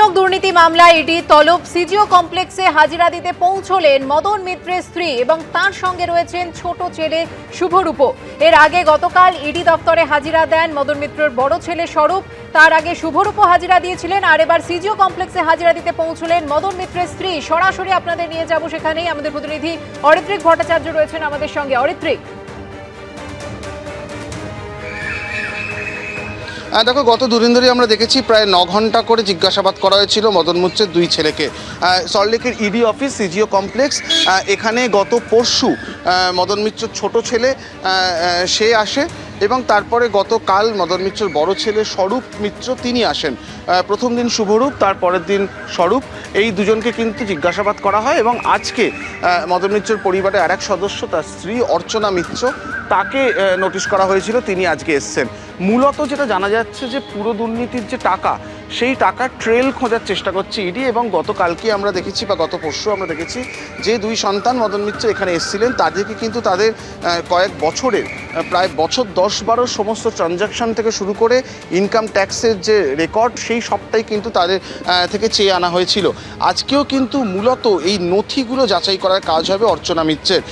নিয়োগ দুর্নীতি মামলায় ইডি তলব সিজিও কমপ্লেক্সে হাজিরা দিতে পৌঁছলেন মদন মিত্রের স্ত্রী এবং তার সঙ্গে রয়েছেন ছোট ছেলে শুভরূপ। এর আগে গতকাল ইডি দপ্তরে হাজিরা দেন মদন মিত্রের বড় ছেলে স্বরূপ। তার আগে শুভরূপ হাজিরা দিয়েছিলেন, আর এবার সিজিও কমপ্লেক্সে হাজিরা দিতে পৌঁছলেন মদন মিত্রের স্ত্রী। সরাসরি আপনাদের নিয়ে যাব সেখানেই। আমাদের প্রতিনিধি অরিত্রিক ভট্টাচার্য রয়েছেন আমাদের সঙ্গে। অরিত্রিক, দেখো, গত দুদিন ধরে আমরা দেখেছি প্রায় 9 ঘন্টা করে জিজ্ঞাসাবাদ করা হয়েছিল মদন মিত্রের দুই ছেলেকে। সল্টলেকের ইডি অফিস সিজিও কমপ্লেক্স, এখানে গত পরশু মদন মিত্রের ছোট ছেলে সে আসে এবং তারপরে গতকাল মদন মিত্রের বড় ছেলে স্বরূপ মিত্র তিনি আসেন। প্রথম দিন শুভরূপ, তার পরের দিন স্বরূপ, এই দুজনকে কিন্তু জিজ্ঞাসাবাদ করা হয় এবং আজকে মদন মিত্রের পরিবারের আরেক সদস্য, তার স্ত্রী অর্চনা মিত্র, তাকে নোটিশ করা হয়েছিল, তিনি আজকে এসছেন। মূলত যেটা জানা যাচ্ছে যে পুরো দুর্নীতির যে টাকা, সেই টাকার ট্রেল খোঁজার চেষ্টা করছে ইডি। এবং গতকালকে আমরা দেখেছি বা গত পরশু আমরা দেখেছি যে দুই সন্তান মদন মিত্র এখানে এসেছিলেন, তাদেরকে কিন্তু তাদের কয়েক বছরের প্রায় বছর 10-12 সমস্ত ট্রানজাকশন থেকে শুরু করে ইনকাম ট্যাক্সের যে রেকর্ড, সেই সবটাই কিন্তু তাদের থেকে চেয়ে আনা হয়েছিল। আজকেও কিন্তু মূলত এই নথিগুলো যাচাই করার কাজ হবে অর্চনা মিত্রের।